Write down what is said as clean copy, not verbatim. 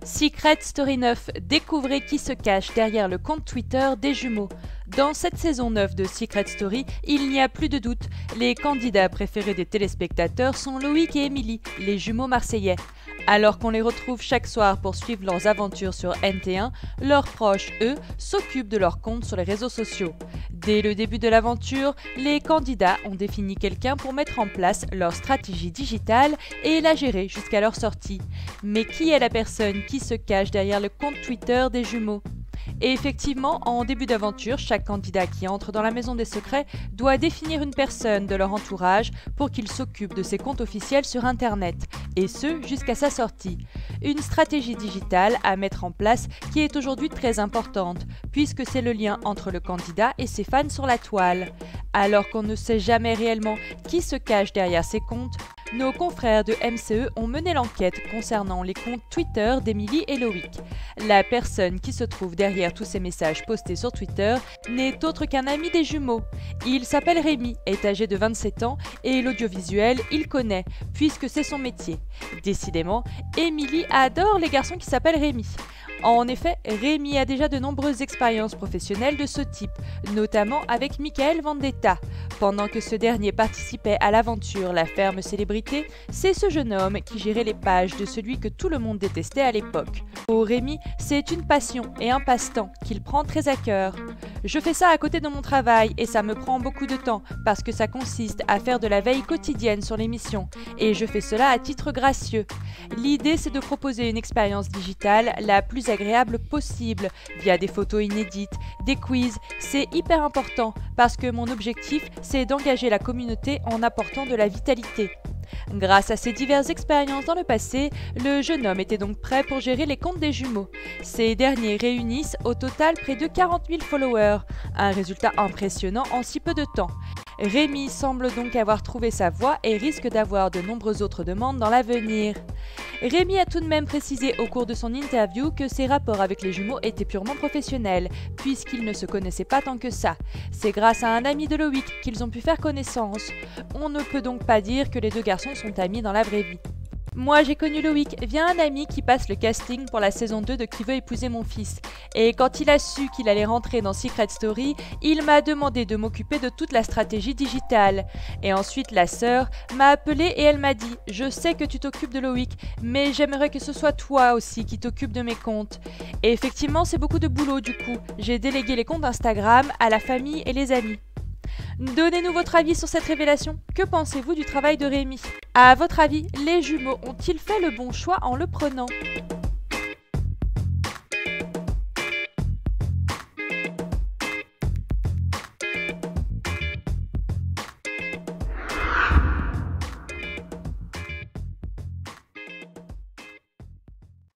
Secret Story 9, découvrez qui se cache derrière le compte Twitter des jumeaux. Dans cette saison 9 de Secret Story, il n'y a plus de doute, les candidats préférés des téléspectateurs sont Loïc et Émilie, les jumeaux marseillais. Alors qu'on les retrouve chaque soir pour suivre leurs aventures sur NT1, leurs proches, eux, s'occupent de leur compte sur les réseaux sociaux. Dès le début de l'aventure, les candidats ont défini quelqu'un pour mettre en place leur stratégie digitale et la gérer jusqu'à leur sortie. Mais qui est la personne qui se cache derrière le compte Twitter des jumeaux ? Et effectivement, en début d'aventure, chaque candidat qui entre dans la maison des secrets doit définir une personne de leur entourage pour qu'il s'occupe de ses comptes officiels sur Internet, et ce jusqu'à sa sortie. Une stratégie digitale à mettre en place qui est aujourd'hui très importante, puisque c'est le lien entre le candidat et ses fans sur la toile. Alors qu'on ne sait jamais réellement qui se cache derrière ces comptes, nos confrères de MCE ont mené l'enquête concernant les comptes Twitter d'Émilie et Loïc. La personne qui se trouve derrière tous ces messages postés sur Twitter n'est autre qu'un ami des jumeaux. Il s'appelle Rémi, est âgé de 27 ans et l'audiovisuel, il connaît, puisque c'est son métier. Décidément, Émilie adore les garçons qui s'appellent Rémi. En effet, Rémi a déjà de nombreuses expériences professionnelles de ce type, notamment avec Michael Vendetta. Pendant que ce dernier participait à l'aventure La Ferme Célébrité, c'est ce jeune homme qui gérait les pages de celui que tout le monde détestait à l'époque. Pour Rémi, c'est une passion et un passe-temps qu'il prend très à cœur. Je fais ça à côté de mon travail et ça me prend beaucoup de temps parce que ça consiste à faire de la veille quotidienne sur l'émission et je fais cela à titre gracieux. L'idée, c'est de proposer une expérience digitale la plus agréable possible via des photos inédites, des quiz. C'est hyper important parce que mon objectif, c'est d'engager la communauté en apportant de la vitalité. Grâce à ses diverses expériences dans le passé, le jeune homme était donc prêt pour gérer les comptes des jumeaux. Ces derniers réunissent au total près de 40 000 followers, un résultat impressionnant en si peu de temps. Rémi semble donc avoir trouvé sa voie et risque d'avoir de nombreuses autres demandes dans l'avenir. Rémi a tout de même précisé au cours de son interview que ses rapports avec les jumeaux étaient purement professionnels, puisqu'ils ne se connaissaient pas tant que ça. C'est grâce à un ami de Loïc qu'ils ont pu faire connaissance. On ne peut donc pas dire que les deux garçons sont amis dans la vraie vie. Moi, j'ai connu Loïc via un ami qui passe le casting pour la saison 2 de Qui veut épouser mon fils. Et quand il a su qu'il allait rentrer dans Secret Story, il m'a demandé de m'occuper de toute la stratégie digitale. Et ensuite, la sœur m'a appelée et elle m'a dit « Je sais que tu t'occupes de Loïc, mais j'aimerais que ce soit toi aussi qui t'occupes de mes comptes. » Et effectivement, c'est beaucoup de boulot du coup. J'ai délégué les comptes Instagram à la famille et les amis. Donnez-nous votre avis sur cette révélation. Que pensez-vous du travail de Rémi ? À votre avis, les jumeaux ont-ils fait le bon choix en le prenant ?